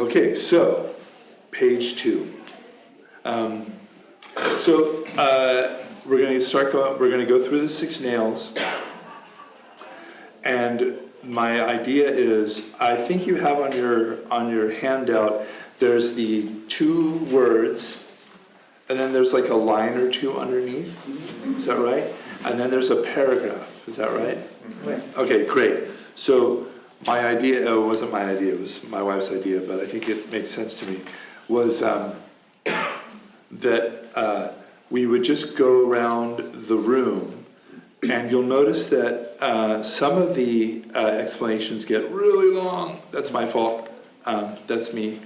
Okay, so page 2. We're going to start going. We're going to go through the 6 nails, and my idea is, I think you have on your handout. There's the 2 words, and then there's like a line or 2 underneath. Is that right? And then there's a paragraph. Is that right? Okay, great. So my idea, it wasn't my idea, it was my wife's idea, but I think it makes sense to me, was that we would just go around the room, and you'll notice that some of the explanations get really long. That's my fault. That's me.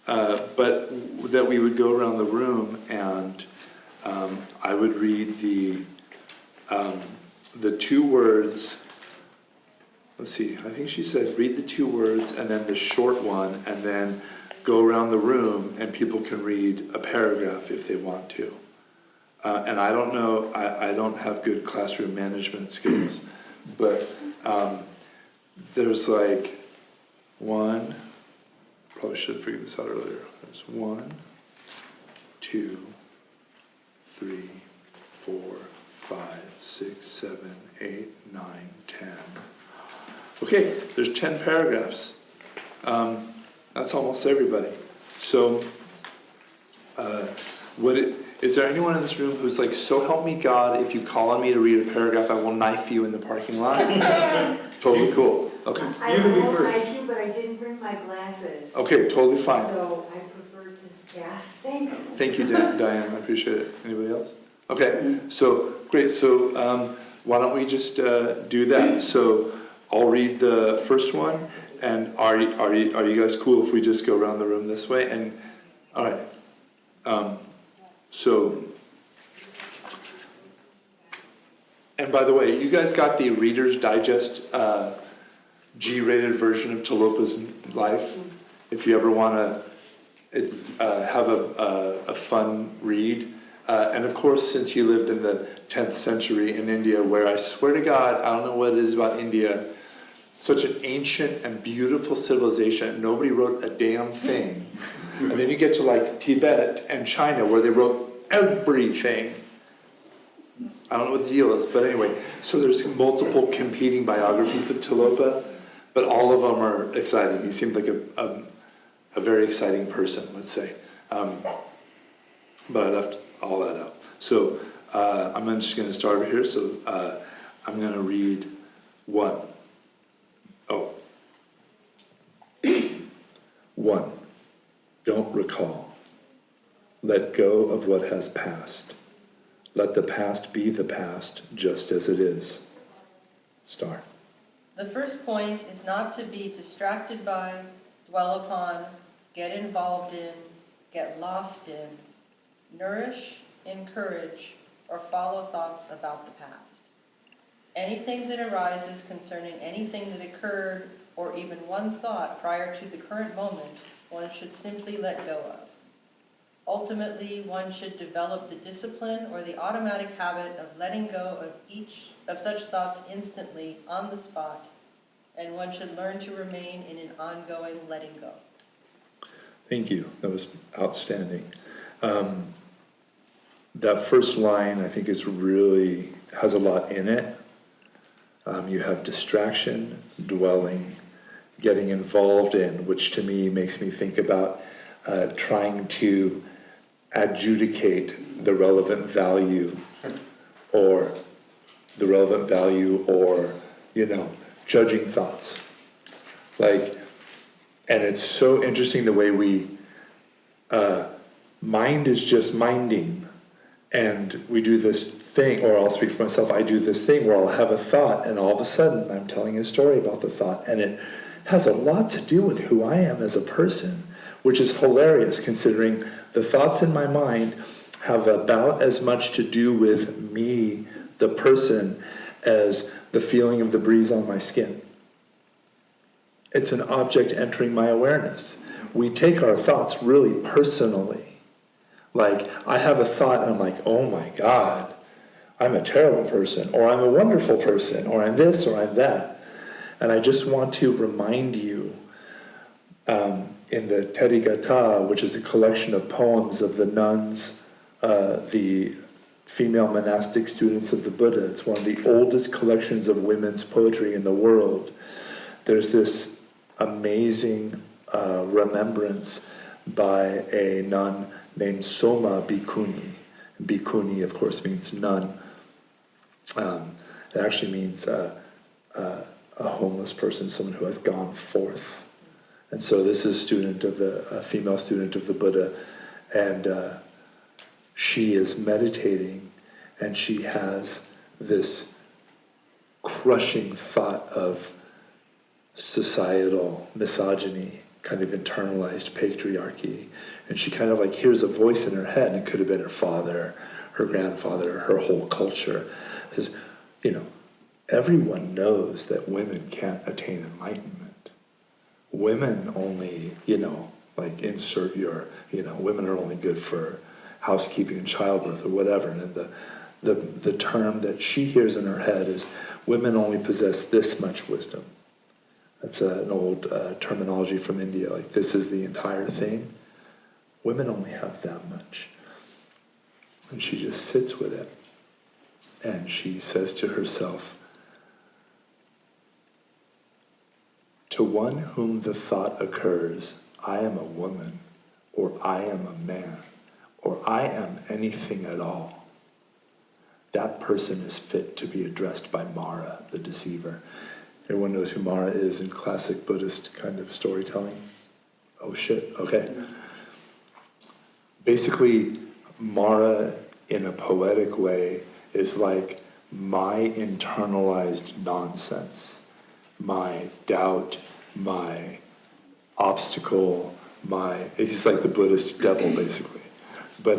But that we would go around the room, and I would read the 2 words. Let's see, I think she said read the 2 words and then the short one, and then go around the room and people can read a paragraph if they want to. And I don't know, I don't have good classroom management skills, but there's like 1, probably should have figured this out earlier. There's 1, 2, 3, 4, 5, 6, 7, 8, 9, 10. Okay, there's 10 paragraphs. That's almost everybody. So, is there anyone in this room who's like, so help me God, if you call on me to read a paragraph, I will knife you in the parking lot? Totally cool. Okay. I will knife you, but I didn't bring my glasses. Okay, totally fine. So I prefer to pass. Thanks. Thank you, Diane. I appreciate it. Anybody else? Okay, so great. So why don't we just do that? So I'll read the first one, and are you guys cool if we just go around the room this way? And all right. And by the way, you guys got the Reader's Digest G-rated version of Tilopa's life. If you ever want to have a fun read. And of course, since you lived in the 10th century in India, where I swear to God, I don't know what it is about India, such an ancient and beautiful civilization, and nobody wrote a damn thing. And then you get to like Tibet and China, where they wrote everything. I don't know what the deal is, but anyway, so there's multiple competing biographies of Tilopa, but all of them are exciting. He seemed like a very exciting person, let's say. But I left all that out. So I'm just going to start over here. So I'm going to read 1. 1. Don't recall. Let go of what has passed. Let the past be the past, just as it is. Star. The first point is not to be distracted by, dwell upon, get involved in, get lost in, nourish, encourage, or follow thoughts about the past. Anything that arises concerning anything that occurred, or even one thought prior to the current moment, one should simply let go of. Ultimately, one should develop the discipline or the automatic habit of letting go of such thoughts instantly, on the spot, and one should learn to remain in an ongoing letting go. Thank you. That was outstanding. That first line, I think, has a lot in it. You have distraction, dwelling, getting involved in, which to me makes me think about trying to adjudicate the relevant value, or judging thoughts. And it's so interesting the way we, mind is just minding, and we do this thing, or I'll speak for myself, I do this thing where I'll have a thought, and all of a sudden I'm telling a story about the thought, and it has a lot to do with who I am as a person, which is hilarious considering the thoughts in my mind have about as much to do with me, the person, as the feeling of the breeze on my skin. It's an object entering my awareness. We take our thoughts really personally. Like, I have a thought and I'm like, oh my God, I'm a terrible person, or I'm a wonderful person, or I'm this, or I'm that. And I just want to remind you in the Theravada, which is a collection of poems of the nuns, the female monastic students of the Buddha. It's one of the oldest collections of women's poetry in the world. There's this amazing remembrance by a nun named Soma Bhikkhuni. Bhikkhuni, of course, means nun. It actually means a homeless person, someone who has gone forth. And so this is a female student of the Buddha, and she is meditating, and she has this crushing thought of societal misogyny, kind of internalized patriarchy, and she kind of like hears a voice in her head, and it could have been her father, her grandfather, her whole culture. Says, everyone knows that women can't attain enlightenment. Women only, insert your, women are only good for housekeeping and childbirth or whatever. And the term that she hears in her head is, women only possess this much wisdom. That's an old terminology from India, like this is the entire thing. Women only have that much. And she just sits with it. And she says to herself, to one whom the thought occurs, I am a woman, or I am a man, or I am anything at all, that person is fit to be addressed by Mara, the deceiver. Everyone knows who Mara is in classic Buddhist kind of storytelling? Oh shit, okay. Basically, Mara, in a poetic way, is like my internalized nonsense, my doubt, my obstacle, he's like the Buddhist devil, basically. But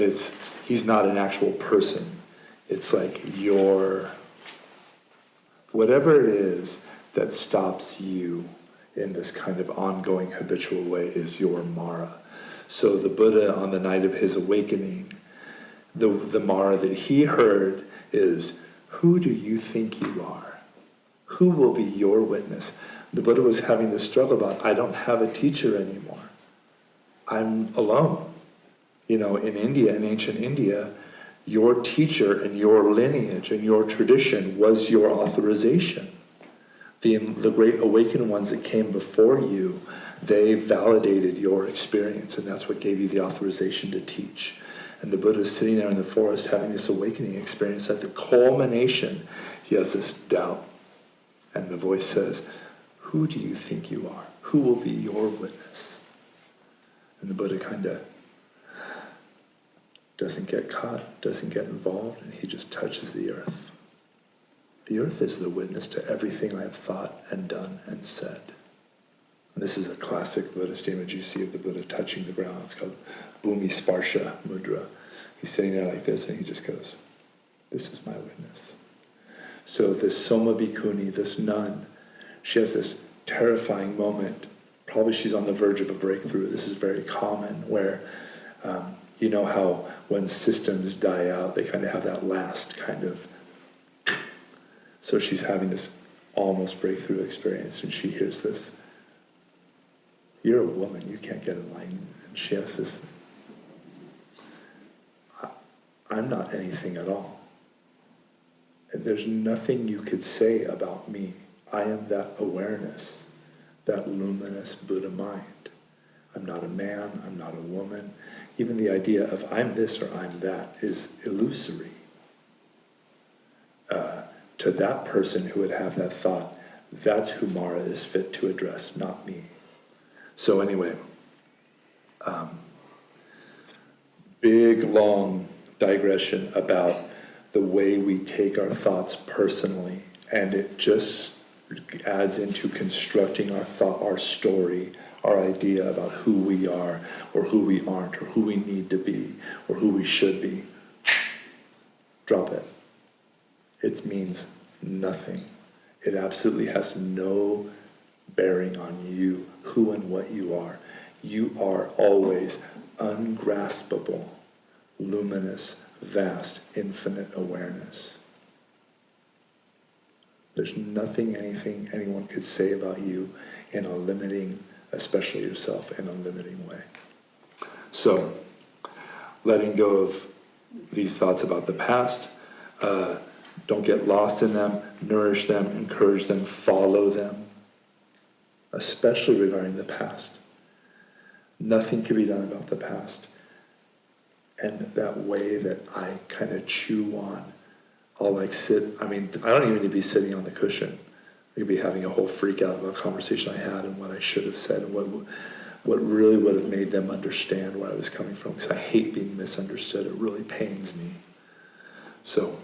he's not an actual person. It's like whatever it is that stops you in this kind of ongoing habitual way is your Mara. So the Buddha, on the night of his awakening, the Mara that he heard is, who do you think you are? Who will be your witness? The Buddha was having this struggle about, I don't have a teacher anymore. I'm alone. In India, in ancient India, your teacher and your lineage and your tradition was your authorization. The great awakened ones that came before you, they validated your experience, and that's what gave you the authorization to teach. And the Buddha is sitting there in the forest having this awakening experience. At the culmination, he has this doubt. And the voice says, who do you think you are? Who will be your witness? And the Buddha kind of doesn't get caught, doesn't get involved, and he just touches the earth. The earth is the witness to everything I've thought and done and said. And this is a classic Buddhist image you see of the Buddha touching the ground. It's called Bhumi Sparsha Mudra. He's sitting there like this, and he just goes, this is my witness. So this Soma Bhikkhuni, this nun, she has this terrifying moment. Probably she's on the verge of a breakthrough. This is very common, where you know how when systems die out, they kind of have that last kind of... So she's having this almost breakthrough experience, and she hears this, you're a woman, you can't get enlightened. And she has this, I'm not anything at all. And there's nothing you could say about me. I am that awareness, that luminous Buddha mind. I'm not a man, I'm not a woman. Even the idea of I'm this or I'm that is illusory. To that person who would have that thought, that's who Mara is fit to address, not me. So anyway, big, long digression about the way we take our thoughts personally, and it just adds into constructing our thought, our story, our idea about who we are, or who we aren't, or who we need to be, or who we should be. Drop it. It means nothing. It absolutely has no bearing on you, who and what you are. You are always ungraspable, luminous, vast, infinite awareness. There's nothing anyone could say about you in a limiting, especially yourself, in a limiting way. So, letting go of these thoughts about the past, don't get lost in them, nourish them, encourage them, follow them, especially regarding the past. Nothing can be done about the past. And that way that I kind of chew on, I'll like sit, I don't even need to be sitting on the cushion. I could be having a whole freak out about a conversation I had and what I should have said and what really would have made them understand where I was coming from, because I hate being misunderstood. It really pains me. So,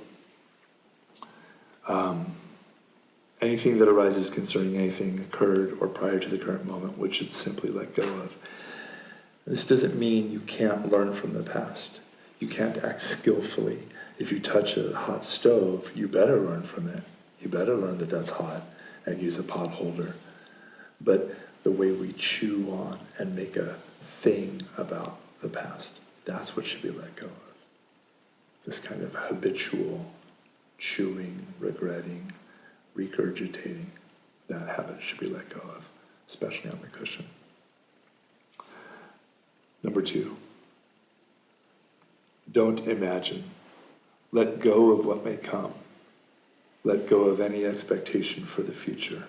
anything that arises concerning anything occurred or prior to the current moment, which should simply let go of. This doesn't mean you can't learn from the past. You can't act skillfully. If you touch a hot stove, you better learn from it. You better learn that that's hot and use a pot holder. But the way we chew on and make a thing about the past, that's what should be let go of. This kind of habitual chewing, regretting, regurgitating, that habit should be let go of, especially on the cushion. Number 2, don't imagine. Let go of what may come. Let go of any expectation for the future.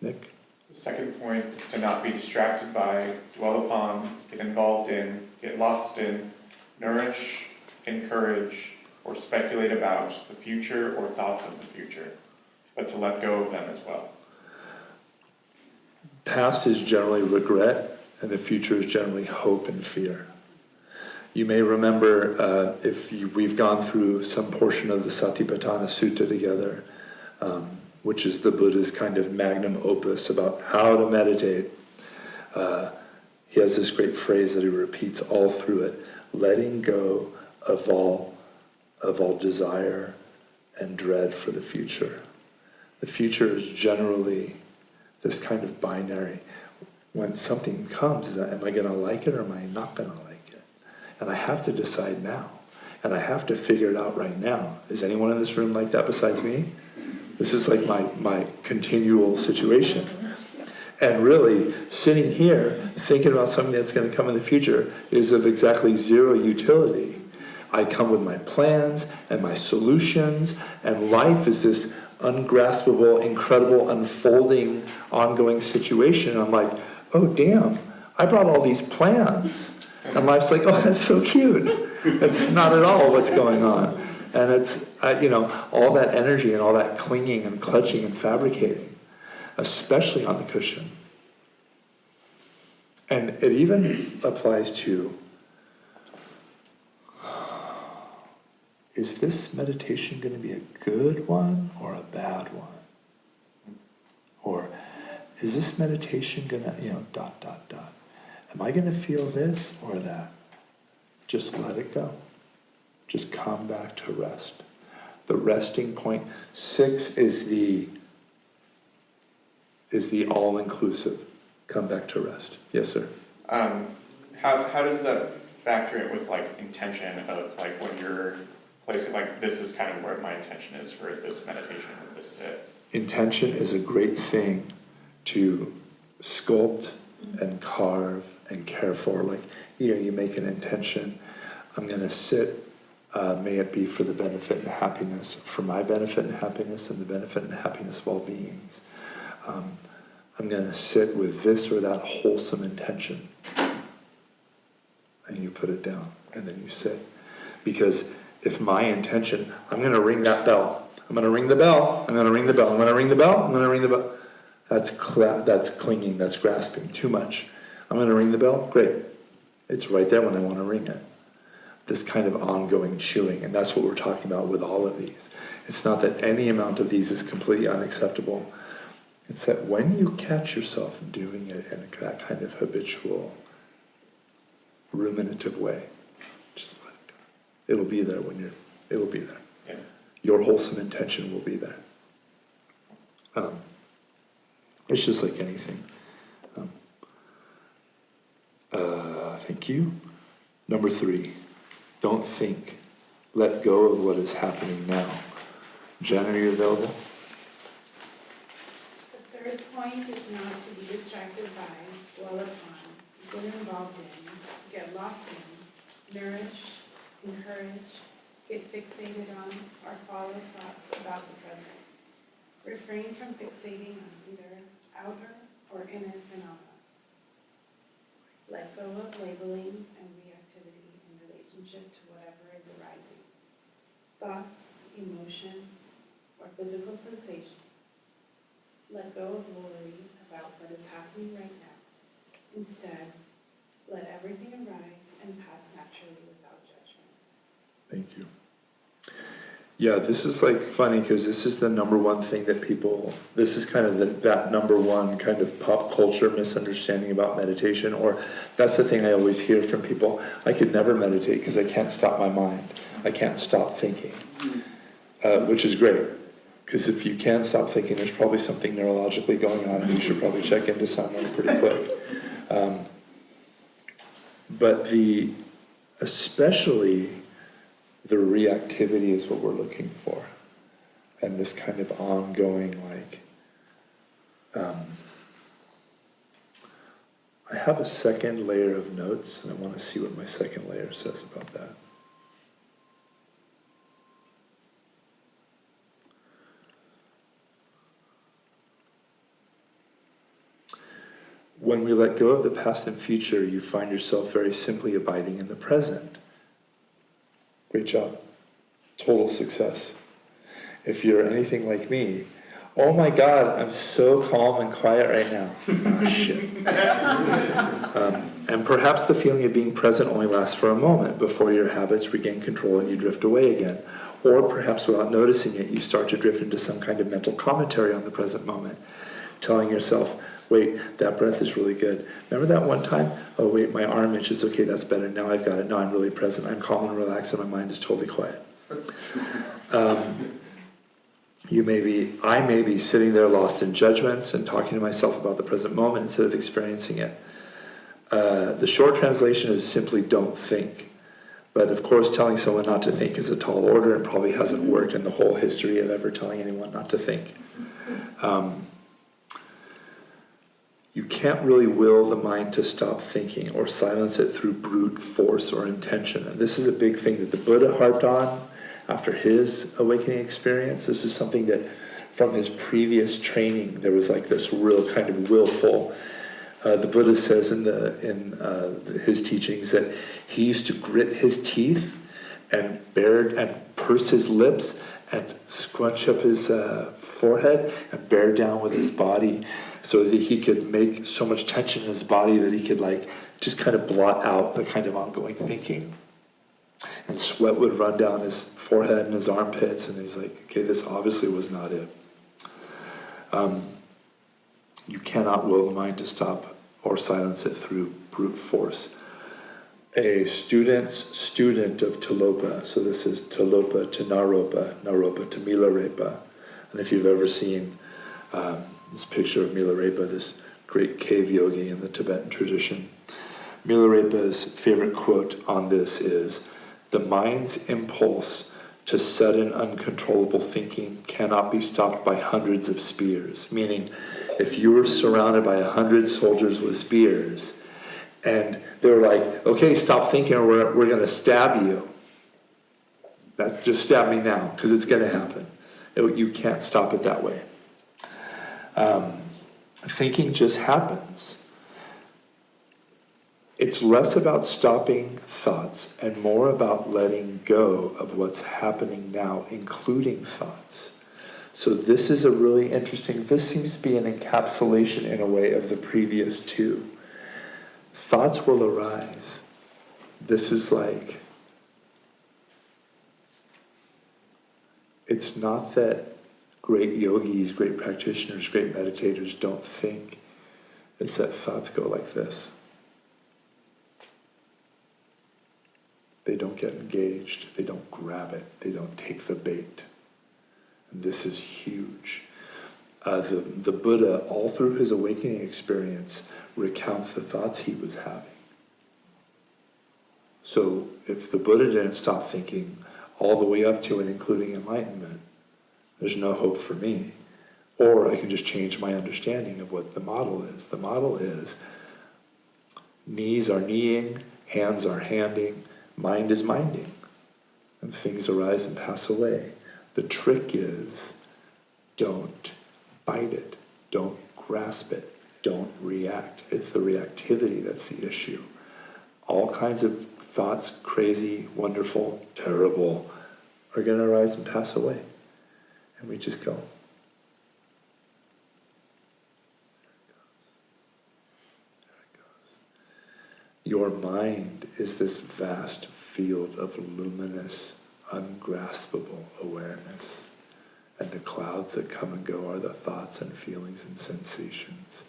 Nick? The second point is to not be distracted by, dwell upon, get involved in, get lost in, nourish, encourage, or speculate about the future or thoughts of the future, but to let go of them as well. Past is generally regret, and the future is generally hope and fear. You may remember, we've gone through some portion of the Satipatthana Sutta together, which is the Buddha's kind of magnum opus about how to meditate. He has this great phrase that he repeats all through it: letting go of all desire and dread for the future. The future is generally this kind of binary. When something comes, am I going to like it or am I not going to like it? And I have to decide now. And I have to figure it out right now. Is anyone in this room like that besides me? This is like my continual situation. And really, sitting here, thinking about something that's going to come in the future is of exactly zero utility. I come with my plans and my solutions, and life is this ungraspable, incredible, unfolding, ongoing situation. And I'm like, oh damn, I brought all these plans. And life's like, oh, that's so cute. That's not at all what's going on. And it's, all that energy and all that clinging and clutching and fabricating, especially on the cushion. And it even applies to, is this meditation going to be a good one or a bad one? Or is this meditation going to, dot. Am I going to feel this or that? Just let it go. Just come back to rest. The resting point. 6 is the all-inclusive. Come back to rest. Yes, sir. How does that factor in with intention of when you're placing this is kind of where my intention is for this meditation or this sit? Intention is a great thing to sculpt and carve and care for. You make an intention. I'm going to sit. May it be for the benefit and happiness, for my benefit and happiness and the benefit and happiness of all beings. I'm going to sit with this or that wholesome intention. And you put it down, and then you sit. Because if my intention, I'm going to ring that bell. I'm going to ring the bell. I'm going to ring the bell. I'm going to ring the bell. I'm going to ring the bell. That's clinging. That's grasping. Too much. I'm going to ring the bell. Great. It's right there when I want to ring it. This kind of ongoing chewing, and that's what we're talking about with all of these. It's not that any amount of these is completely unacceptable. It's that when you catch yourself doing it in that kind of habitual, ruminative way, just let it go. It'll be there it'll be there. Yeah. Your wholesome intention will be there. It's just like anything. Thank you. Number 3. Don't think. Let go of what is happening now. Jen, are you available? The third point is not to be distracted by, dwell upon, get involved in, get lost in, nourish, encourage, get fixated on, or follow thoughts about the present. Refrain from fixating on either outer or inner phenomena. Let go of labeling and reactivity in relationship to whatever is arising. Thoughts, emotions, or physical sensations. Let go of worry about what is happening right now. Instead, let everything arise and pass naturally without judgment. Thank you. Yeah, this is like funny because this is the number one thing that people, this is kind of that number one kind of pop culture misunderstanding about meditation, or that's the thing I always hear from people. I could never meditate because I can't stop my mind. I can't stop thinking, which is great. Because if you can stop thinking, there's probably something neurologically going on and you should probably check into someone pretty quick. But especially the reactivity is what we're looking for. And this kind of ongoing, I have a second layer of notes and I want to see what my second layer says about that. When we let go of the past and future, you find yourself very simply abiding in the present. Great job. Total success. If you're anything like me, oh my God, I'm so calm and quiet right now. Ah, shit. And perhaps the feeling of being present only lasts for a moment before your habits regain control and you drift away again. Or perhaps without noticing it, you start to drift into some kind of mental commentary on the present moment, telling yourself, wait, that breath is really good. Remember that one time? Oh wait, my arm itches. Okay, that's better. Now I've got it. Now I'm really present. I'm calm and relaxed and my mind is totally quiet. I may be sitting there lost in judgments and talking to myself about the present moment instead of experiencing it. The short translation is simply don't think. But of course, telling someone not to think is a tall order and probably hasn't worked in the whole history of ever telling anyone not to think. You can't really will the mind to stop thinking or silence it through brute force or intention. And this is a big thing that the Buddha harped on after his awakening experience. This is something that from his previous training, there was like this real kind of willful. The Buddha says in his teachings that he used to grit his teeth and purse his lips and scrunch up his forehead and bear down with his body so that he could make so much tension in his body that he could just kind of blot out the kind of ongoing thinking. And sweat would run down his forehead and his armpits, and he's like, okay, this obviously was not it. You cannot will the mind to stop or silence it through brute force. A student of Tilopa, so this is Tilopa to Naropa, Naropa to Milarepa. And if you've ever seen this picture of Milarepa, this great cave yogi in the Tibetan tradition, Milarepa's favorite quote on this is, "The mind's impulse to sudden uncontrollable thinking cannot be stopped by hundreds of spears." Meaning, if you were surrounded by 100 soldiers with spears, and they were like, okay, stop thinking or we're going to stab you. Just stab me now, because it's going to happen. You can't stop it that way. Thinking just happens. It's less about stopping thoughts and more about letting go of what's happening now, including thoughts. So this is this seems to be an encapsulation in a way of the previous two. Thoughts will arise. This is it's not that great yogis, great practitioners, great meditators don't think. It's that thoughts go like this. They don't get engaged. They don't grab it. They don't take the bait. And this is huge. The Buddha, all through his awakening experience, recounts the thoughts he was having. So if the Buddha didn't stop thinking all the way up to and including enlightenment, there's no hope for me. Or I can just change my understanding of what the model is. The model is, Knees are kneeing, hands are handing, mind is minding. And things arise and pass away. The trick is, don't bite it, don't grasp it, don't react. It's the reactivity that's the issue. All kinds of thoughts, crazy, wonderful, terrible, are going to arise and pass away. And we just go. Your mind is this vast field of luminous, ungraspable awareness. And the clouds that come and go are the thoughts and feelings and sensations.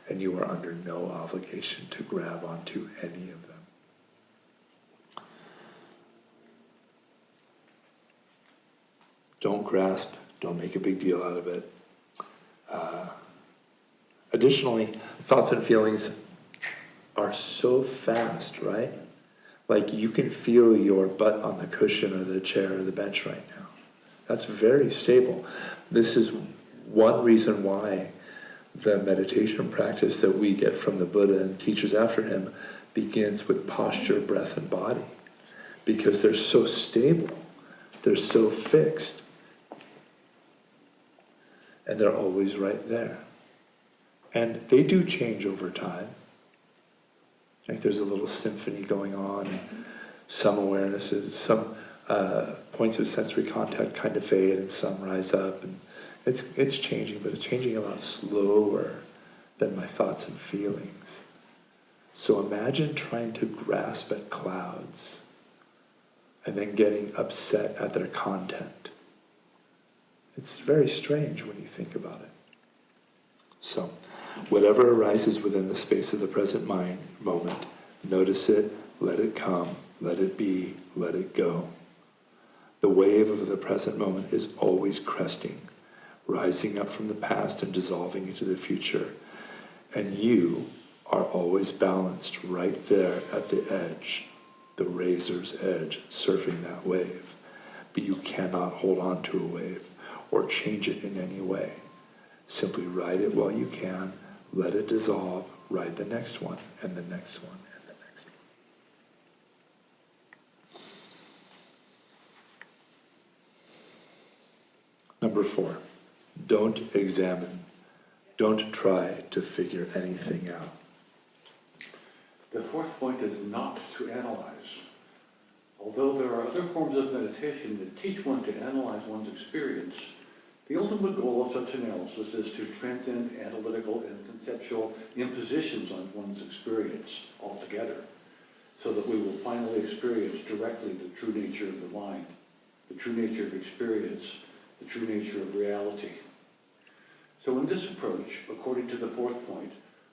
And you are under no obligation to grab onto any of them. Don't grasp, don't make a big deal out of it. Additionally, thoughts and feelings are so fast, right? Like you can feel your butt on the cushion or the chair or the bench right now. That's very stable. This is one reason why the meditation practice that we get from the Buddha and teachers after him begins with posture, breath, and body. Because they're so stable, they're so fixed, and they're always right there. And they do change over time. Like there's a little symphony going on, and some awarenesses, some points of sensory contact kind of fade, and some rise up, and it's changing, but it's changing a lot slower than my thoughts and feelings. So imagine trying to grasp at clouds and then getting upset at their content. It's very strange when you think about it. So, whatever arises within the space of the present moment, notice it, let it come, let it be, let it go. The wave of the present moment is always cresting, rising up from the past and dissolving into the future. And you are always balanced right there at the edge, the razor's edge, surfing that wave. But you cannot hold on to a wave or change it in any way. Simply ride it while you can, let it dissolve, ride the next one, and the next one, and the next one. Number 4, don't examine. Don't try to figure anything out. The fourth point is not to analyze. Although there are other forms of meditation that teach one to analyze one's experience, the ultimate goal of such analysis is to transcend analytical and conceptual impositions on one's experience altogether, so that we will finally experience directly the true nature of the mind, the true nature of experience, the true nature of reality. So in this approach, according to the fourth point,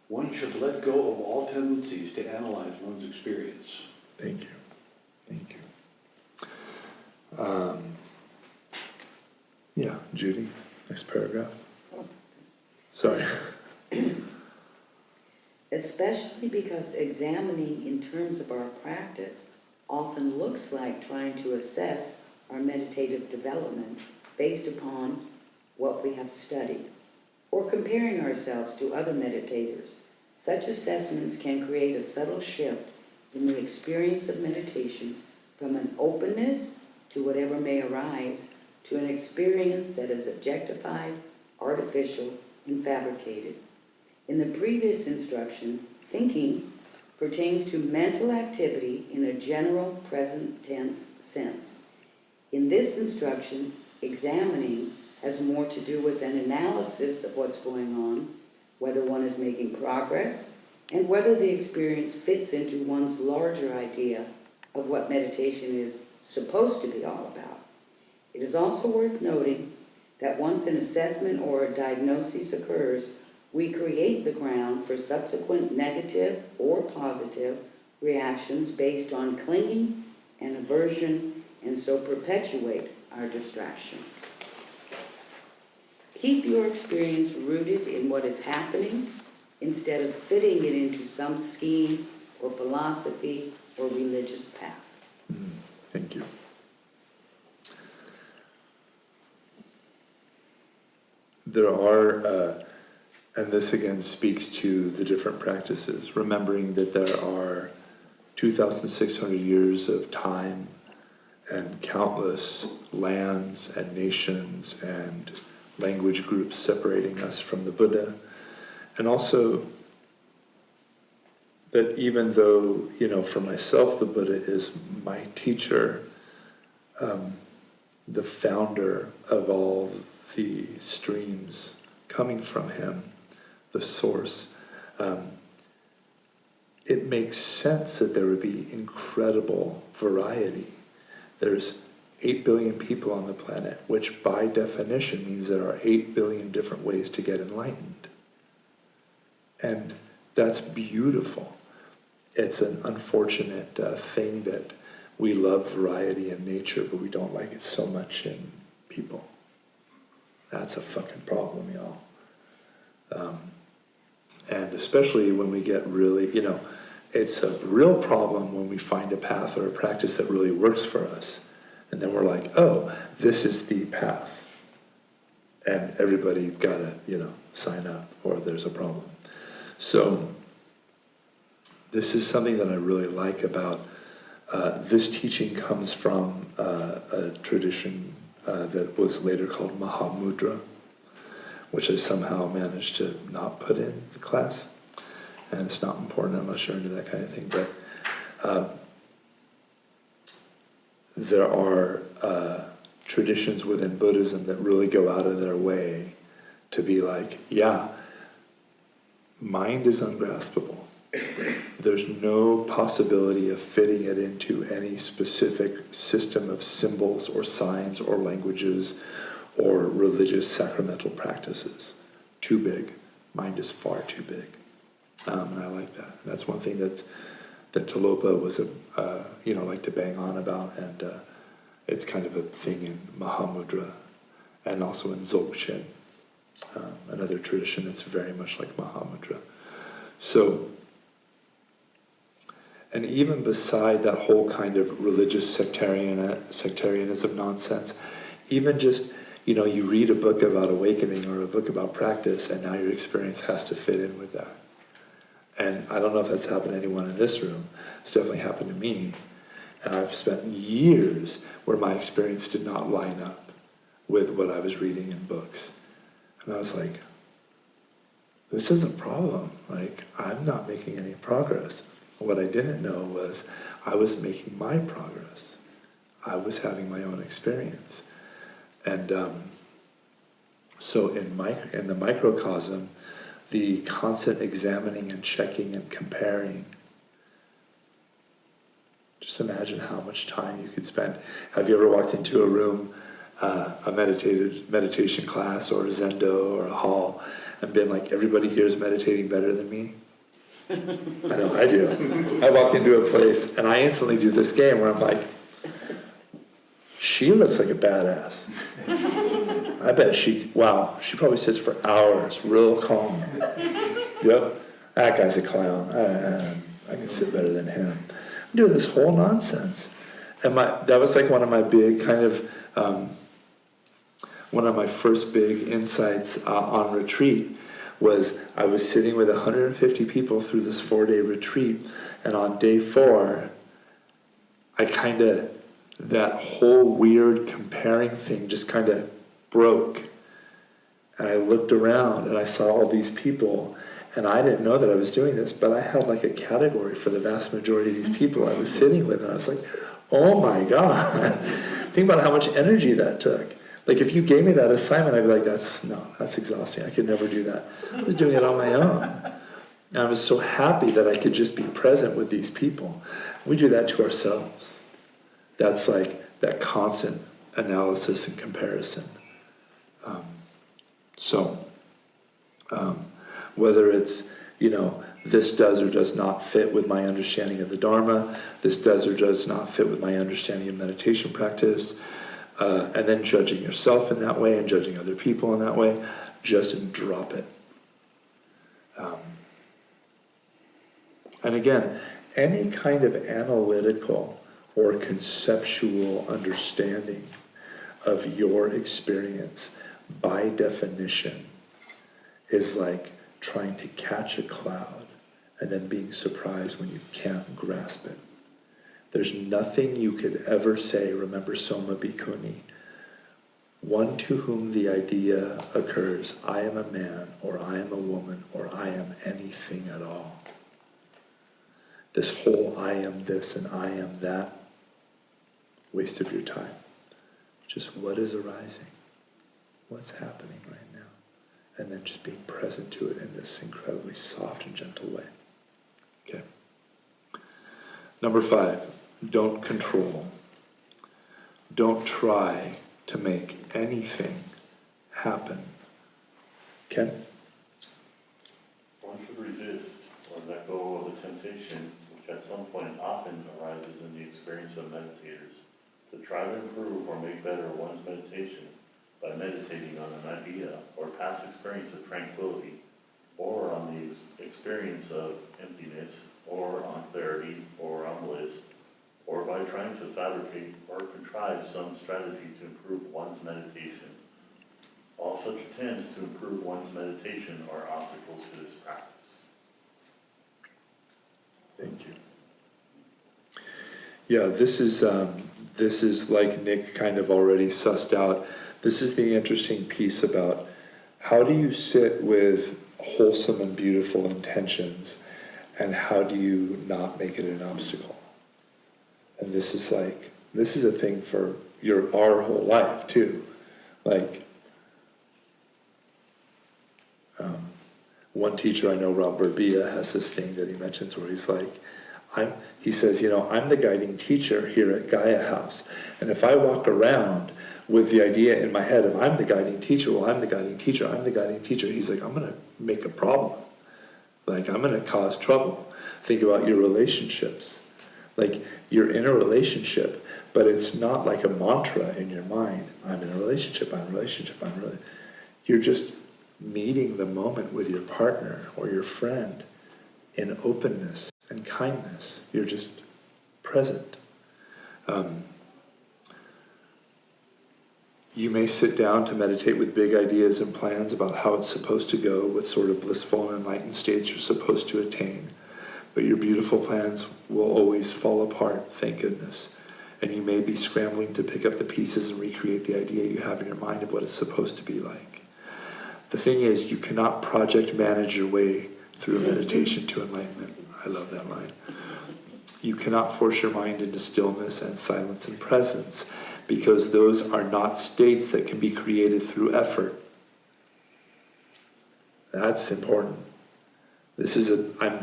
one should let go of all tendencies to analyze one's experience. Thank you. Thank you. Yeah, Judy, next paragraph. Sorry. Especially because examining in terms of our practice often looks like trying to assess our meditative development based upon what we have studied, or comparing ourselves to other meditators. Such assessments can create a subtle shift in the experience of meditation from an openness to whatever may arise to an experience that is objectified, artificial, and fabricated. In the previous instruction, thinking pertains to mental activity in a general present tense sense. In this instruction, examining has more to do with an analysis of what's going on, whether one is making progress, and whether the experience fits into one's larger idea of what meditation is supposed to be all about. It is also worth noting that once an assessment or a diagnosis occurs, we create the ground for subsequent negative or positive reactions based on clinging and aversion, and so perpetuate our distraction. Keep your experience rooted in what is happening instead of fitting it into some scheme or philosophy or religious path. Thank you. There are and this again speaks to the different practices, remembering that there are 2,600 years of time and countless lands and nations and language groups separating us from the Buddha. And also that even though, you know, for myself, the Buddha is my teacher, the founder of all the streams coming from him, the source, it makes sense that there would be incredible variety. There's 8 billion people on the planet, which by definition means there are 8 billion different ways to get enlightened. And that's beautiful. It's an unfortunate thing that we love variety in nature, but we don't like it so much in people. That's a fucking problem, y'all. And especially when we get really, you know, it's a real problem when we find a path or a practice that really works for us. And then we're like, oh, this is the path. And everybody's got to, you know, sign up or there's a problem. So this is something that I really like about this teaching comes from a tradition that was later called Mahamudra, which I somehow managed to not put in the class. And it's not important unless you're into that kind of thing. But there are traditions within Buddhism that really go out of their way to be like, yeah, mind is ungraspable. There's no possibility of fitting it into any specific system of symbols or signs or languages or religious sacramental practices. Too big. Mind is far too big. And I like that. And that's one thing that Tilopa was, like to bang on about, and it's kind of a thing in Mahamudra and also in Dzogchen, another tradition that's very much like Mahamudra. So, and even beside that whole kind of religious sectarianism nonsense, even just, you know, you read a book about awakening or a book about practice, and now your experience has to fit in with that. And I don't know if that's happened to anyone in this room. It's definitely happened to me. And I've spent years where my experience did not line up with what I was reading in books. And I was like, this is a problem. Like, I'm not making any progress. What I didn't know was I was making my progress. I was having my own experience. And so in the microcosm, the constant examining and checking and comparing, just imagine how much time you could spend. Have you ever walked into a room, a meditation class or a Zendo or a hall, and been like, everybody here is meditating better than me? I know I do. I walk into a place and I instantly do this game where I'm like, she looks like a badass. I bet she probably sits for hours, real calm. Yep, that guy's a clown. I can sit better than him. I'm doing this whole nonsense. And that was like one of my big kind of, one of my first big insights on retreat was I was sitting with 150 people through this 4-day retreat, and on day 4, that whole weird comparing thing just kind of broke. And I looked around and I saw all these people, and I didn't know that I was doing this, but I had like a category for the vast majority of these people I was sitting with, and I was like, oh my God. Think about how much energy that took. Like, if you gave me that assignment, I'd be like, that's exhausting. I could never do that. I was doing it on my own. And I was so happy that I could just be present with these people. We do that to ourselves. That's like that constant analysis and comparison. Whether it's, this does or does not fit with my understanding of the Dharma, this does or does not fit with my understanding of meditation practice, and then judging yourself in that way and judging other people in that way, just drop it. And again, any kind of analytical or conceptual understanding of your experience, by definition, is like trying to catch a cloud and then being surprised when you can't grasp it. There's nothing you could ever say, remember Soma Bhikkhuni, one to whom the idea occurs, I am a man, or I am a woman, or I am anything at all. This whole I am this and I am that, waste of your time. Just what is arising? What's happening right now? And then just being present to it in this incredibly soft and gentle way. Okay. Number 5, don't control. Don't try to make anything happen. Ken? One should resist or let go of the temptation, which at some point often arises in the experience of meditators, to try to improve or make better one's meditation by meditating on an idea or past experience of tranquility, or on the experience of emptiness, or on clarity, or on bliss, or by trying to fabricate or contrive some strategy to improve one's meditation. All such attempts to improve one's meditation are obstacles to this practice. Thank you. Yeah, this is like Nick kind of already sussed out. This is the interesting piece about how do you sit with wholesome and beautiful intentions, and how do you not make it an obstacle? And this is a thing for our whole life too. Like, one teacher I know, Rob Burbia, has this thing that he mentions where he's like, he says, I'm the guiding teacher here at Gaia House. And if I walk around with the idea in my head of I'm the guiding teacher, well, I'm the guiding teacher, I'm the guiding teacher, he's like, I'm going to make a problem. Like, I'm going to cause trouble. Think about your relationships. Like, you're in a relationship, but it's not like a mantra in your mind. I'm in a relationship, I'm in a relationship, I'm in a relationship. You're just meeting the moment with your partner or your friend in openness and kindness. You're just present. You may sit down to meditate with big ideas and plans about how it's supposed to go, what sort of blissful and enlightened states you're supposed to attain. But your beautiful plans will always fall apart, thank goodness. And you may be scrambling to pick up the pieces and recreate the idea you have in your mind of what it's supposed to be like. The thing is, you cannot project manage your way through meditation to enlightenment. I love that line. You cannot force your mind into stillness and silence and presence, because those are not states that can be created through effort. That's important. I'm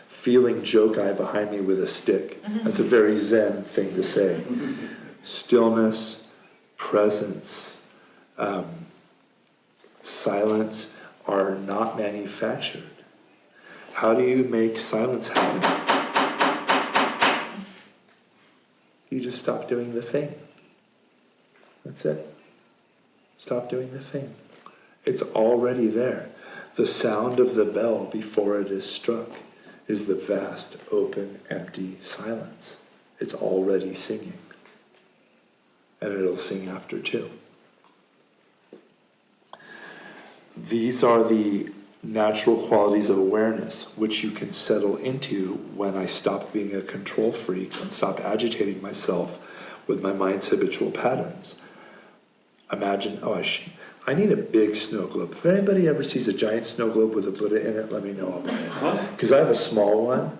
feeling Jokai behind me with a stick. That's a very Zen thing to say. Stillness, presence, silence are not manufactured. How do you make silence happen? You just stop doing the thing. That's it. Stop doing the thing. It's already there. The sound of the bell before it is struck is the vast, open, empty silence. It's already singing. And it'll sing after too. These are the natural qualities of awareness which you can settle into when I stop being a control freak and stop agitating myself with my mind's habitual patterns. Imagine, I need a big snow globe. If anybody ever sees a giant snow globe with a Buddha in it, let me know, I'll buy it. Because I have a small one,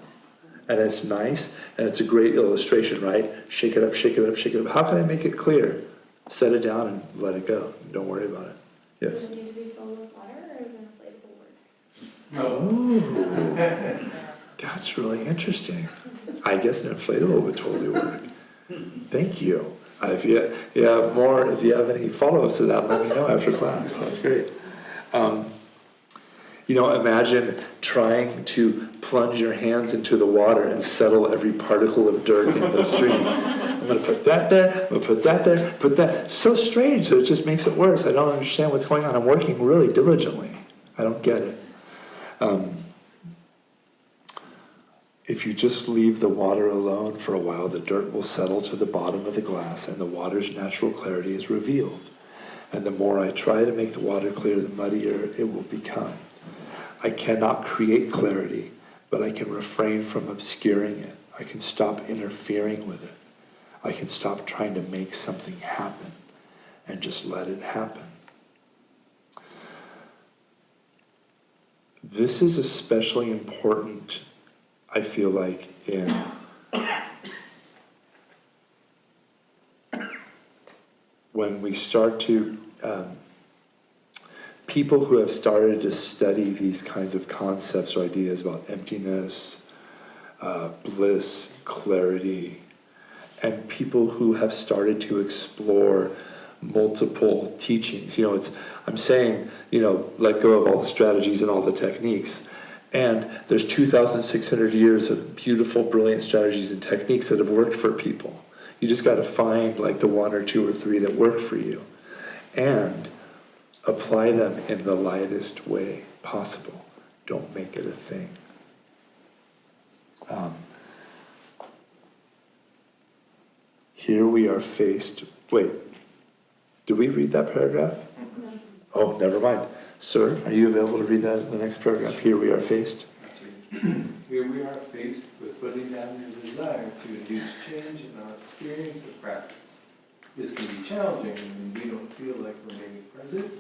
and it's nice, and it's a great illustration, right? Shake it up, shake it up, shake it up. How can I make it clear? Set it down and let it go. Don't worry about it. Yes? Does it need to be filled with water, or is it inflatable work? Oh, that's really interesting. I guess an inflatable would totally work. Thank you. If you have any follow-ups to that, let me know after class. That's great. Imagine trying to plunge your hands into the water and settle every particle of dirt in the stream. I'm going to put that there, I'm going to put that there, put that. So strange that it just makes it worse. I don't understand what's going on. I'm working really diligently. I don't get it. If you just leave the water alone for a while, the dirt will settle to the bottom of the glass and the water's natural clarity is revealed. And the more I try to make the water clear, the muddier it will become. I cannot create clarity, but I can refrain from obscuring it. I can stop interfering with it. I can stop trying to make something happen and just let it happen. This is especially important, I feel like, in when we start to, people who have started to study these kinds of concepts or ideas about emptiness, bliss, clarity, and people who have started to explore multiple teachings. You know, I'm saying, you know, let go of all the strategies and all the techniques. And there's 2,600 years of beautiful, brilliant strategies and techniques that have worked for people. You just got to find like the one or two or three that work for you and apply them in the lightest way possible. Don't make it a thing. Here we are faced, wait, did we read that paragraph? Oh, never mind. Sir, are you available to read that in the next paragraph? Here we are faced. Here we are faced with putting down your desire to induce change in our experience of practice. This can be challenging when we don't feel like remaining present,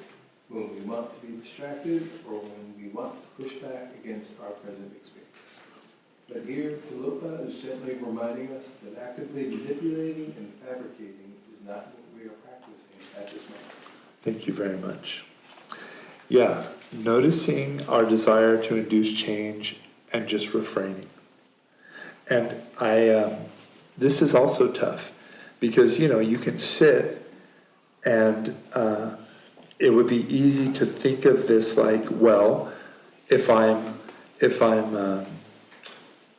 when we want to be distracted, or when we want to push back against our present experience. But here, Tilopa is gently reminding us that actively manipulating and fabricating is not what we are practicing at this moment. Thank you very much. Yeah, noticing our desire to induce change and just refraining. And this is also tough because, you know, you can sit and it would be easy to think of this like, well, if I'm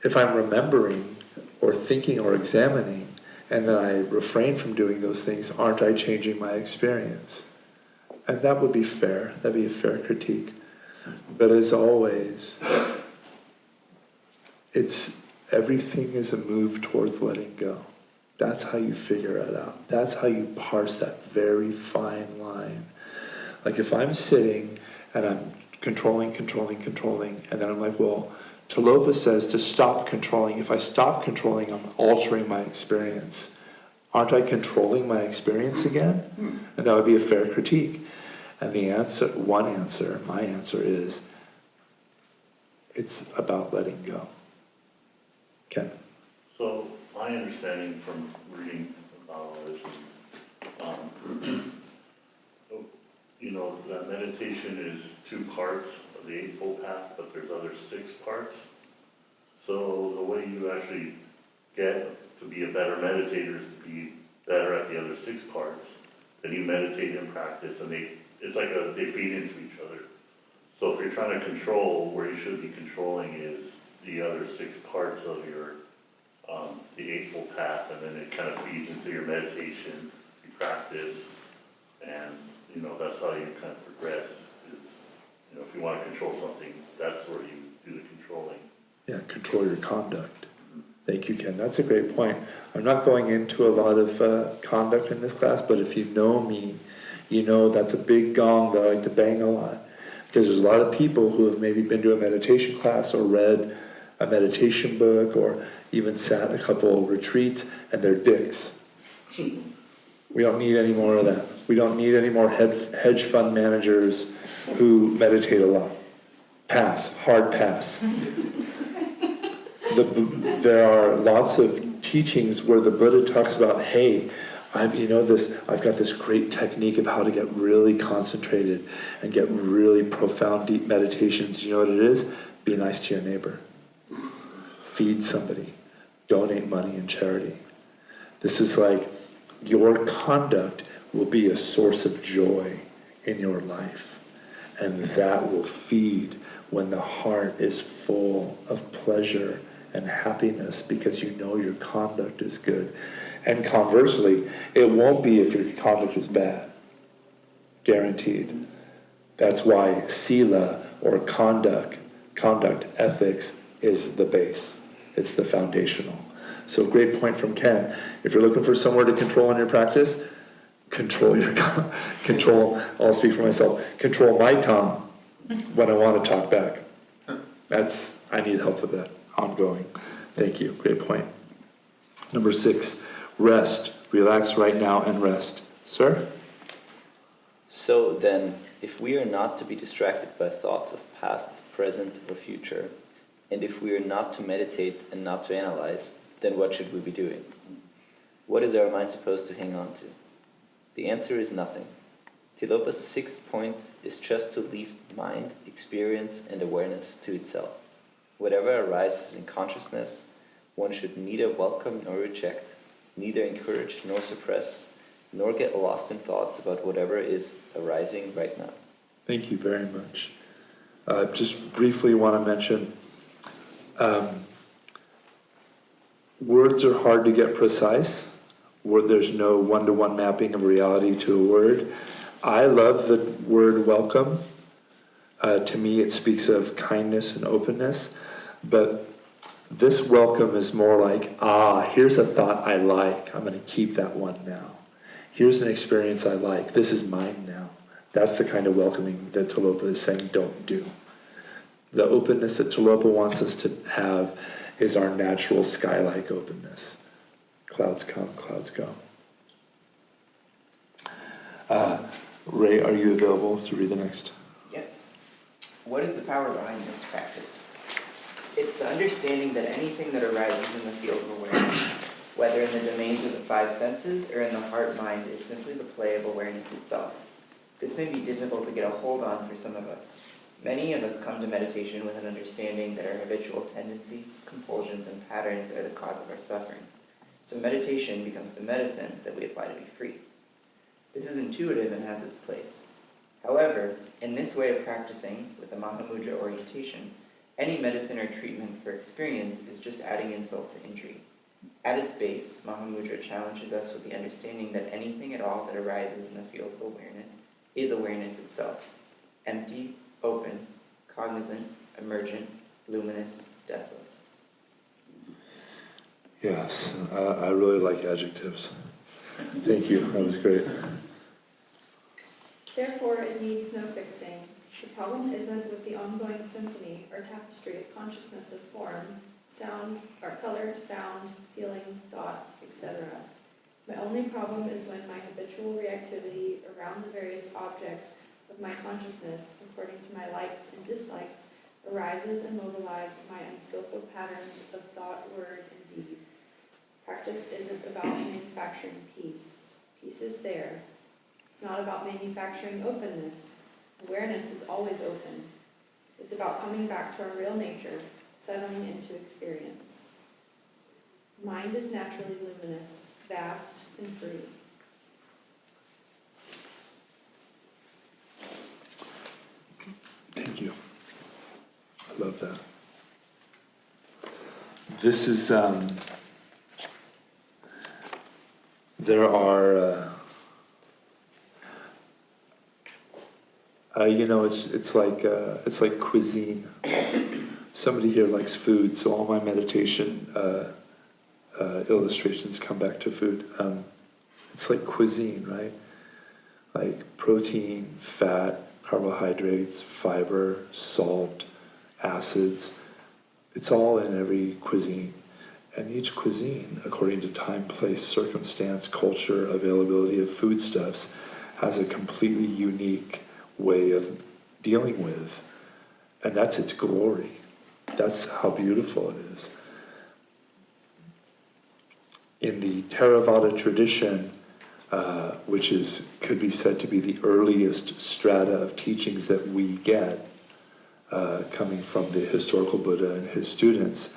remembering or thinking or examining and then I refrain from doing those things, aren't I changing my experience? And that would be fair. That'd be a fair critique. But as always, everything is a move towards letting go. That's how you figure it out. That's how you parse that very fine line. Like if I'm sitting and I'm controlling, and then I'm like, well, Tilopa says to stop controlling. If I stop controlling, I'm altering my experience. Aren't I controlling my experience again? And that would be a fair critique. And the answer, my answer is, it's about letting go. Ken? So my understanding from reading about all this is, you know, that meditation is 2 parts of the Eightfold Path, but there's other 6 parts. So the way you actually get to be a better meditator is to be better at the other 6 parts. Then you meditate and practice, and they feed into each other. So if you're trying to control, where you should be controlling is the other 6 parts of your the Eightfold Path, and then it kind of feeds into your meditation, you practice, and you know that's how you kind of progress. Is, you know, if you want to control something, that's where you do the controlling. Yeah, control your conduct. Thank you, Ken. That's a great point. I'm not going into a lot of conduct in this class, but if you know me, you know that's a big gong that I like to bang a lot. Because there's a lot of people who have maybe been to a meditation class or read a meditation book or even sat a couple of retreats and they're dicks. We don't need any more of that. We don't need any more hedge fund managers who meditate a lot. Pass, hard pass. There are lots of teachings where the Buddha talks about, hey, I've got this great technique of how to get really concentrated and get really profound, deep meditations. You know what it is? Be nice to your neighbor. Feed somebody. Donate money in charity. This is like your conduct will be a source of joy in your life. And that will feed when the heart is full of pleasure and happiness because you know your conduct is good. And conversely, it won't be if your conduct is bad. Guaranteed. That's why sila, or conduct, ethics, is the base. It's the foundational. So great point from Ken. If you're looking for somewhere to control in your practice, control, I'll speak for myself, control my tongue when I want to talk back. I need help with that, ongoing. Thank you, great point. Number 6, rest. Relax right now and rest. Sir? So then, if we are not to be distracted by thoughts of past, present, or future, and if we are not to meditate and not to analyze, then what should we be doing? What is our mind supposed to hang on to? The answer is nothing. Tilopa's 6th point is just to leave mind, experience, and awareness to itself. Whatever arises in consciousness, one should neither welcome nor reject, neither encourage nor suppress, nor get lost in thoughts about whatever is arising right now. Thank you very much. Just briefly want to mention, words are hard to get precise, where there's no one-to-one mapping of reality to a word. I love the word welcome. To me, it speaks of kindness and openness, but this welcome is more like, here's a thought I like. I'm going to keep that one now. Here's an experience I like. This is mine now. That's the kind of welcoming that Tilopa is saying don't do. The openness that Tilopa wants us to have is our natural sky-like openness. Clouds come, clouds go. Ray, are you available to read the next? Yes. What is the power behind this practice? It's the understanding that anything that arises in the field of awareness, whether in the domains of the 5 senses or in the heart-mind, is simply the play of awareness itself. This may be difficult to get a hold on for some of us. Many of us come to meditation with an understanding that our habitual tendencies, compulsions, and patterns are the cause of our suffering. So meditation becomes the medicine that we apply to be free. This is intuitive and has its place. However, in this way of practicing, with the Mahamudra orientation, any medicine or treatment for experience is just adding insult to injury. At its base, Mahamudra challenges us with the understanding that anything at all that arises in the field of awareness is awareness itself. Empty, open, cognizant, emergent, luminous, deathless. Yes, I really like adjectives. Thank you, that was great. Therefore, it needs no fixing. The problem isn't with the ongoing symphony or tapestry of consciousness of form, sound, or color, sound, feeling, thoughts, etc. My only problem is when my habitual reactivity around the various objects of my consciousness, according to my likes and dislikes, arises and mobilizes my unskillful patterns of thought, word, and deed. Practice isn't about manufacturing peace. Peace is there. It's not about manufacturing openness. Awareness is always open. It's about coming back to our real nature, settling into experience. Mind is naturally luminous, vast, and free. Thank you. I love that. This is, there are, it's like cuisine. Somebody here likes food, so all my meditation illustrations come back to food. It's like cuisine, right? Like protein, fat, carbohydrates, fiber, salt, acids. It's all in every cuisine. And each cuisine, according to time, place, circumstance, culture, availability of foodstuffs, has a completely unique way of dealing with. And that's its glory. That's how beautiful it is. In the Theravada tradition, which could be said to be the earliest strata of teachings that we get, coming from the historical Buddha and his students,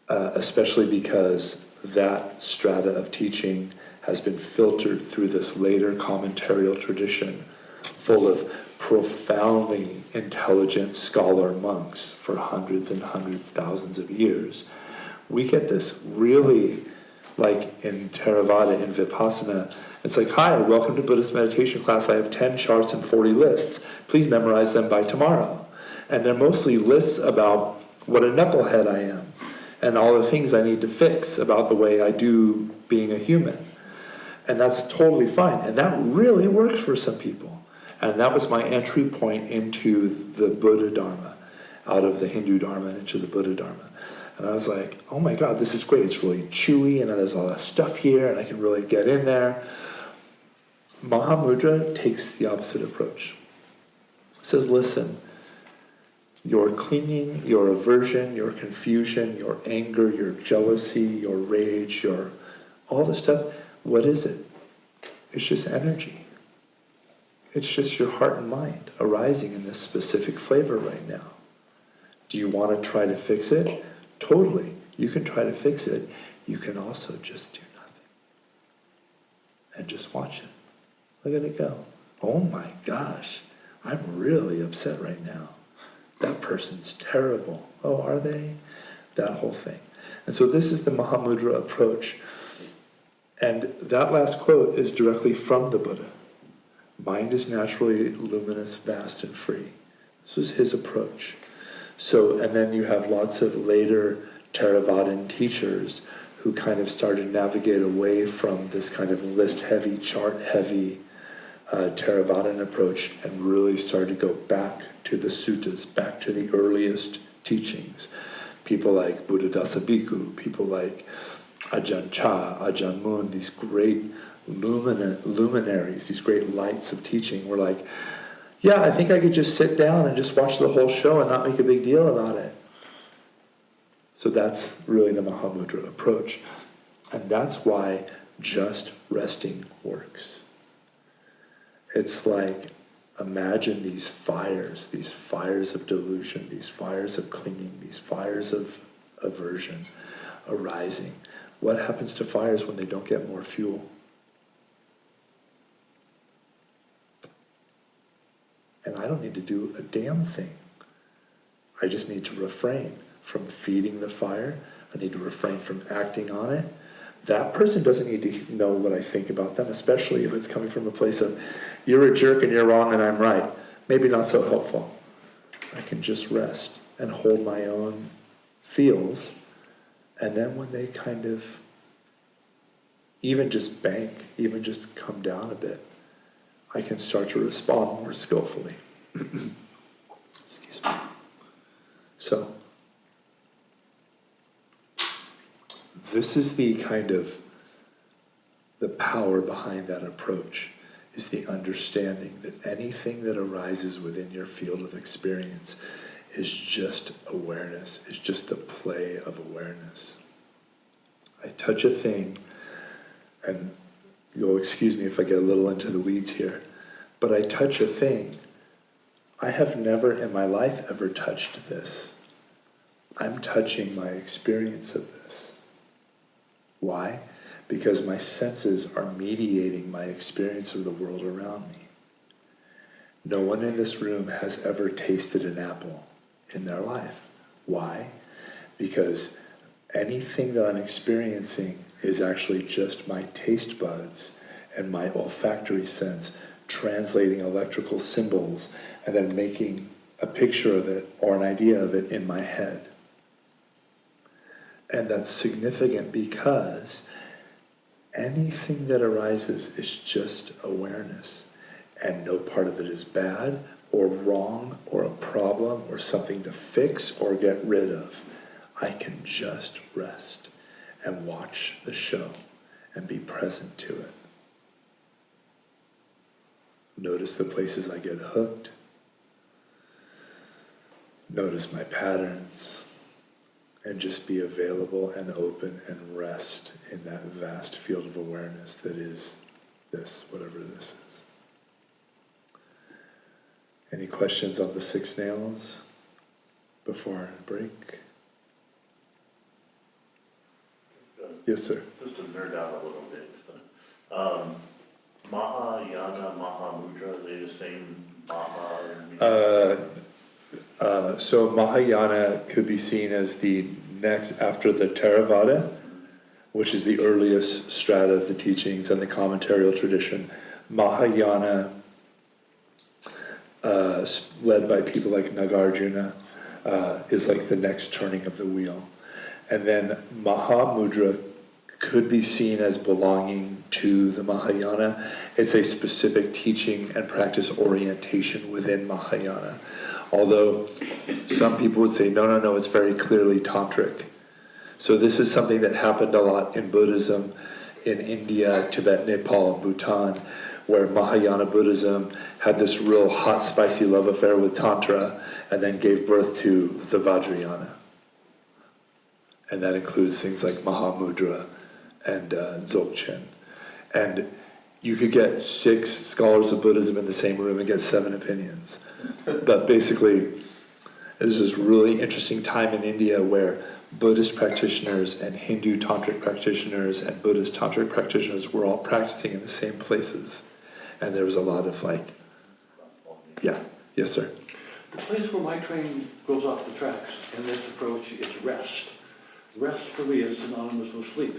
especially because that strata of teaching has been filtered through this later commentarial tradition full of profoundly intelligent scholar monks for hundreds and hundreds, thousands of years. We get this really, like in Theravada, in Vipassana, it's like, hi, welcome to Buddhist meditation class. I have 10 charts and 40 lists. Please memorize them by tomorrow. And they're mostly lists about what a knucklehead I am and all the things I need to fix about the way I do being a human. And that's totally fine. And that really works for some people. And that was my entry point into the Buddha Dharma. out of the Hindu Dharma and into the Buddha Dharma. And I was like, oh my God, this is great. It's really chewy and there's a lot of stuff here and I can really get in there. Mahamudra takes the opposite approach. It says, listen, your clinging, your aversion, your confusion, your anger, your jealousy, your rage, your all this stuff, what is it? It's just energy. It's just your heart and mind arising in this specific flavor right now. Do you want to try to fix it? Totally. You can try to fix it. You can also just do nothing. And just watch it. Look at it go. Oh my gosh, I'm really upset right now. That person's terrible. Oh, are they? That whole thing. And so this is the Mahamudra approach. And that last quote is directly from the Buddha. Mind is naturally luminous, vast, and free. This was his approach. So, and then you have lots of later Theravadan teachers who kind of started to navigate away from this kind of list-heavy, chart-heavy Theravadan approach and really started to go back to the suttas, back to the earliest teachings. People like Buddhadasa Bhikkhu, people like Ajahn Chah, Ajahn Mun, these great luminaries, these great lights of teaching were like, yeah, I think I could just sit down and just watch the whole show and not make a big deal about it. So that's really the Mahamudra approach. And that's why just resting works. It's like, imagine these fires of delusion, these fires of clinging, these fires of aversion arising. What happens to fires when they don't get more fuel? And I don't need to do a damn thing. I just need to refrain from feeding the fire. I need to refrain from acting on it. That person doesn't need to know what I think about them, especially if it's coming from a place of, you're a jerk and you're wrong and I'm right. Maybe not so helpful. I can just rest and hold my own feels. And then when they kind of even just bank, even just come down a bit, I can start to respond more skillfully. Excuse me. So, this is the kind of the power behind that approach, is the understanding that anything that arises within your field of experience is just awareness, is just the play of awareness. I touch a thing, and you'll excuse me if I get a little into the weeds here, but I touch a thing. I have never in my life ever touched this. I'm touching my experience of this. Why? Because my senses are mediating my experience of the world around me. No one in this room has ever tasted an apple in their life. Why? Because anything that I'm experiencing is actually just my taste buds and my olfactory sense translating electrical symbols and then making a picture of it or an idea of it in my head. And that's significant because anything that arises is just awareness, and no part of it is bad or wrong or a problem or something to fix or get rid of. I can just rest and watch the show and be present to it. Notice the places I get hooked. Notice my patterns. And just be available and open and rest in that vast field of awareness that is this, whatever this is. Any questions on the 6 nails before I break? Yes, sir. Just to nerd out a little bit. Mahayana, Mahamudra, are they the same Maha? So Mahayana could be seen as the next after the Theravada, which is the earliest strata of the teachings and the commentarial tradition. Mahayana, led by people like Nagarjuna, is like the next turning of the wheel. And then Mahamudra could be seen as belonging to the Mahayana. It's a specific teaching and practice orientation within Mahayana. Although some people would say, no, it's very clearly tantric. So this is something that happened a lot in Buddhism in India, Tibet, Nepal, and Bhutan, where Mahayana Buddhism had this real hot, spicy love affair with Tantra, and then gave birth to the Vajrayana. And that includes things like Mahamudra and Dzogchen. And you could get 6 scholars of Buddhism in the same room and get 7 opinions. But basically, there's this really interesting time in India where Buddhist practitioners and Hindu tantric practitioners and Buddhist tantric practitioners were all practicing in the same places. And there was a lot of like, yeah, yes sir. The place where my train goes off the tracks in this approach is rest. Rest for me is synonymous with sleep.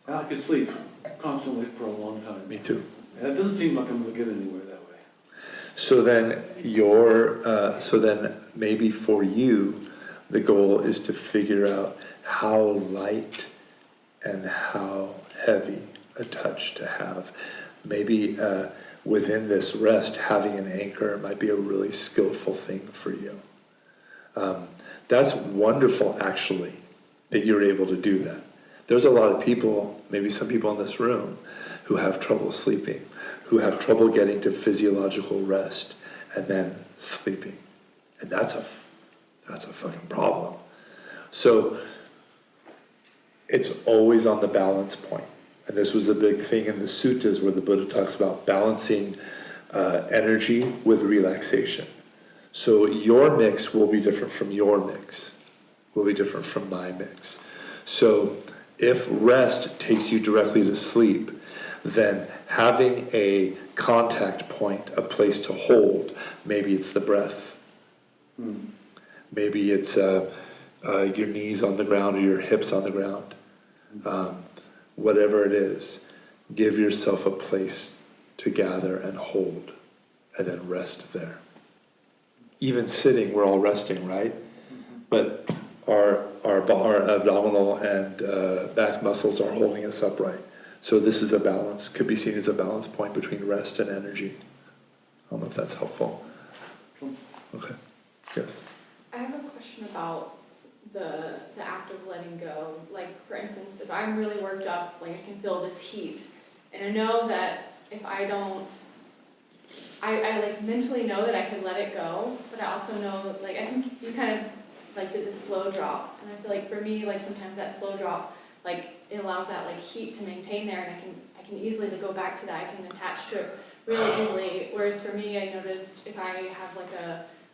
And I could sleep constantly for a long time. Me too. And it doesn't seem like I'm going to get anywhere that way. So then maybe for you, the goal is to figure out how light and how heavy a touch to have. Maybe within this rest, having an anchor might be a really skillful thing for you. That's wonderful, actually, that you're able to do that. There's a lot of people, maybe some people in this room, who have trouble sleeping, who have trouble getting to physiological rest and then sleeping. And that's a fucking problem. So it's always on the balance point. And this was a big thing in the suttas where the Buddha talks about balancing energy with relaxation. So your mix will be different from your mix, will be different from my mix. So if rest takes you directly to sleep, then having a contact point, a place to hold, maybe it's the breath. Maybe it's your knees on the ground or your hips on the ground. Whatever it is, give yourself a place to gather and hold, and then rest there. Even sitting, we're all resting, right? But our abdominal and back muscles are holding us upright. So this is a balance, could be seen as a balance point between rest and energy. I don't know if that's helpful. Okay, yes. I have a question about the act of letting go. Like, for instance, if I'm really worked up, like I can feel this heat, and I know that if I don't, I like mentally know that I can let it go, but I also know, like, I think you kind of like did this slow drop, and I feel like for me, like sometimes that slow drop, like it allows that like heat to maintain there, and I can easily like, go back to that. I can attach to it really easily. Whereas for me, I noticed if I have like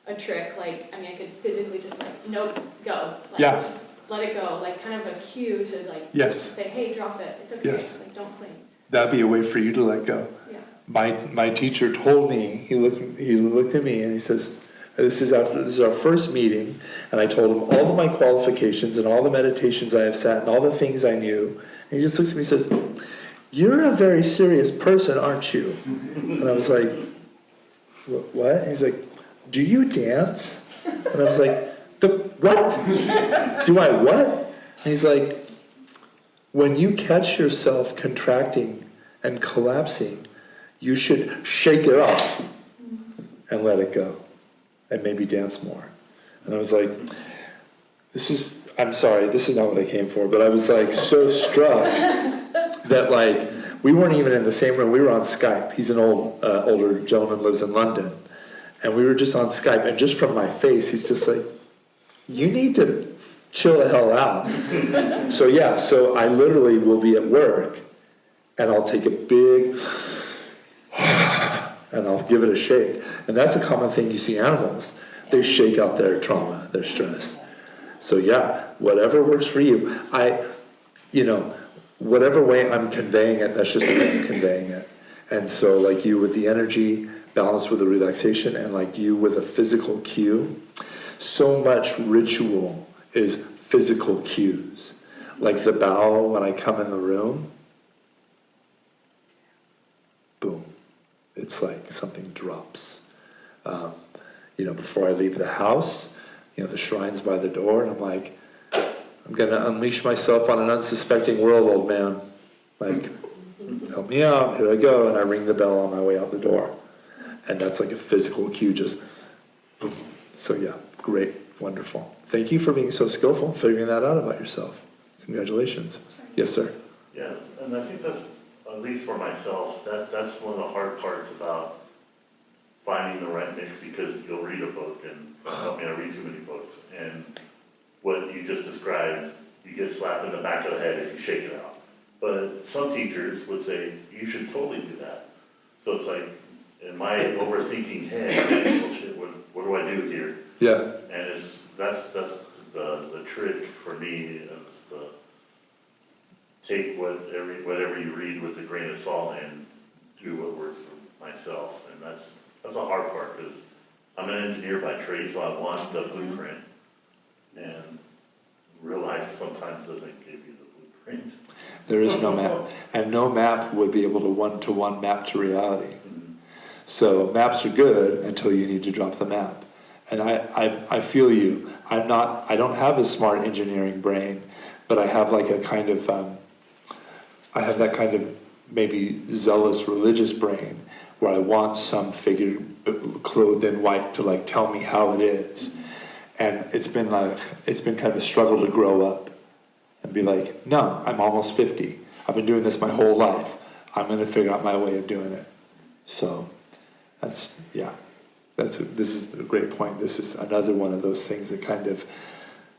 a trick, like, I mean, I could physically just like, nope, go. Like, Yeah. just let it go. Like, kind of a cue to like, Yes. say, hey, drop it. It's okay. Yes. Like, don't cling. That'd be a way for you to let go. Yeah. My teacher told me, he looked at me and he says, this is our first meeting, and I told him all of my qualifications and all the meditations I have sat and all the things I knew. And he just looks at me and says, "You're a very serious person, aren't you?" And I was like, "What?" And he's like, "Do you dance?" And I was like, "What? Do I what?" And he's like, "When you catch yourself contracting and collapsing, you should shake it off and let it go. And maybe dance more." And I was like, I'm sorry, this is not what I came for, but I was like so struck that like, we weren't even in the same room, we were on Skype. He's an older gentleman, lives in London. And we were just on Skype, and just from my face, he's just like, "You need to chill the hell out." So I literally will be at work, and I'll take a big, and I'll give it a shake. And that's a common thing you see animals. They shake out their trauma, their stress. So yeah, whatever works for you. Whatever way I'm conveying it, that's just the way I'm conveying it. And so like you with the energy, balanced with the relaxation, and like you with a physical cue, so much ritual is physical cues. Like the bow when I come in the room, boom. It's like something drops. Before I leave the house, the shrine's by the door, and I'm like, I'm going to unleash myself on an unsuspecting world, old man. Like, help me out, here I go. And I ring the bell on my way out the door. And that's like a physical cue, just boom. So yeah, great, wonderful. Thank you for being so skillful and figuring that out about yourself. Congratulations. Yes, sir. Yeah, and I think that's, at least for myself, that's one of the hard parts about finding the right mix, because you'll read a book, and I read too many books, and what you just described, you get slapped in the back of the head if you shake it out. But some teachers would say, you should totally do that. So it's like, in my overthinking head, well, shit, what do I do here? Yeah. And that's the trick for me, is to take whatever you read with a grain of salt and do what works for myself. And that's the hard part, because I'm an engineer by trade, so I want the blueprint. And real life sometimes doesn't give you the blueprint. There is no map, and no map would be able to one-to-one map to reality. So maps are good until you need to drop the map. And I feel you. I don't have a smart engineering brain, but I have like a kind of, I have that kind of maybe zealous religious brain where I want some figure clothed in white to like tell me how it is. And it's been kind of a struggle to grow up and be like, no, I'm almost 50. I've been doing this my whole life. I'm going to figure out my way of doing it. So this is a great point. This is another one of those things that kind of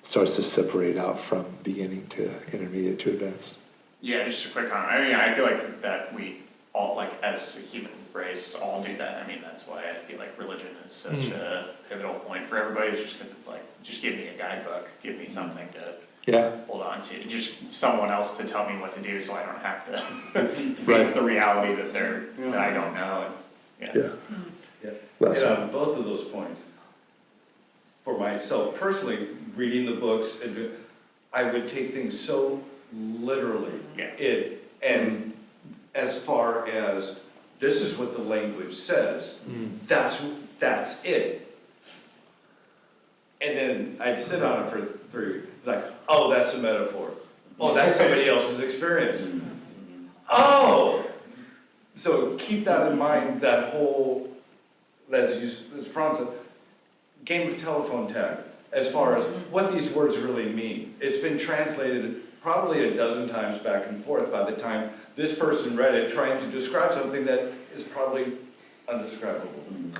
starts to separate out from beginning to intermediate to advanced. Yeah, just a quick comment. I mean, I feel like that we all, like, as a human race, all do that. I mean, that's why I feel like religion is such a pivotal point for everybody, is just because it's like, just give me a guidebook, give me something to hold on to, just someone else to tell me what to do, so I don't have to face the reality that I don't know. Yeah. And on both of those points, for myself personally, reading the books, I would take things so literally. And as far as this is what the language says, that's it. And then I'd sit on it for like, oh, that's a metaphor. Oh, that's somebody else's experience. Oh! So keep that in mind, that whole, as Franz said, game of telephone tag, as far as what these words really mean. It's been translated probably a dozen times back and forth by the time this person read it, trying to describe something that is probably undescribable.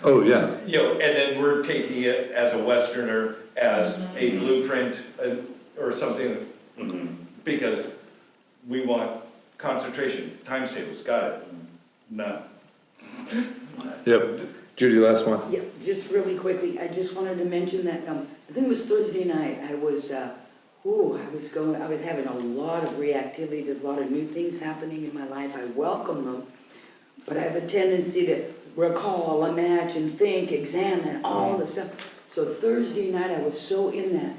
Oh, yeah. And then we're taking it as a Westerner, as a blueprint or something, because we want concentration, times tables, got it. None. Yep. Judy, last one. Yeah, just really quickly, I just wanted to mention that, I think it was Thursday night, I was having a lot of reactivity, there's a lot of new things happening in my life, I welcome them, but I have a tendency to recall, imagine, think, examine, all the stuff. So Thursday night, I was so in that,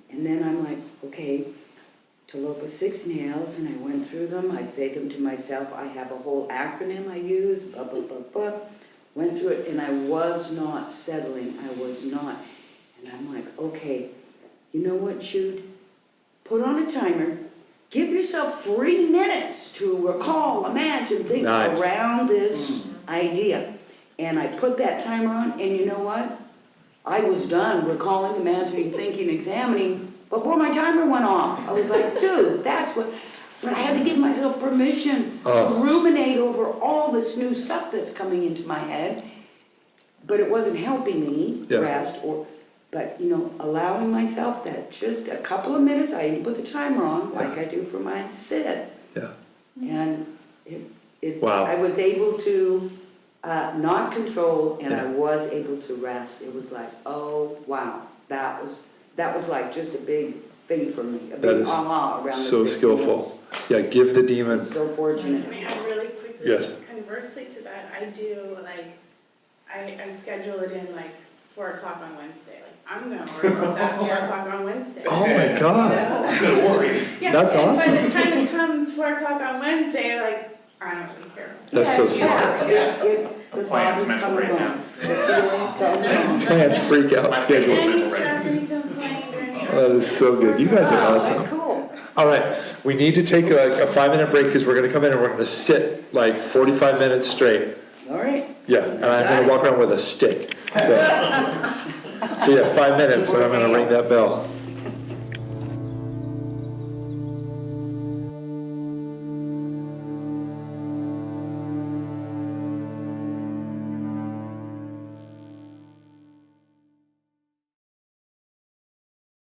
and then I'm like, okay, Tilopa 6 nails, and I went through them, I say them to myself, I have a whole acronym I use, went through it, and I was not settling, I was not. And I'm like, okay, you know what, Jude? Put on a timer, give yourself 3 minutes to recall, imagine, think around this idea. And I put that timer on, and you know what? I was done recalling, imagining, thinking, examining before my timer went off. I was like, dude, that's what... But I had to give myself permission to ruminate over all this new stuff that's coming into my head. But it wasn't helping me rest, but allowing myself that just a couple of minutes, I even put the timer on, like I do for my sit. Yeah. And I was able to not control, and I was able to rest. It was like, oh wow, that was like just a big thing for me. A big aha around so skillful. Yeah, give the demon. So fortunate. Can I add really quickly? Yes. Conversely to that, I do I schedule it in 4 o'clock on Wednesday. I'm gonna worry about that 4 o'clock on Wednesday. Oh my God. Good worry. Yeah, that's awesome. By the time it comes 4 o'clock on Wednesday, I don't really care. That's so smart. The thought is coming on. Planned freak out schedule. Any stress, any complaint, or any... Oh, that is so good. You guys are awesome. That's cool. All right, we need to take a 5-minute break because we're going to come in and we're going to sit 45 minutes straight. All right. Yeah, and I'm going to walk around with a stick. So. So yeah, 5 minutes, and I'm gonna ring that bell.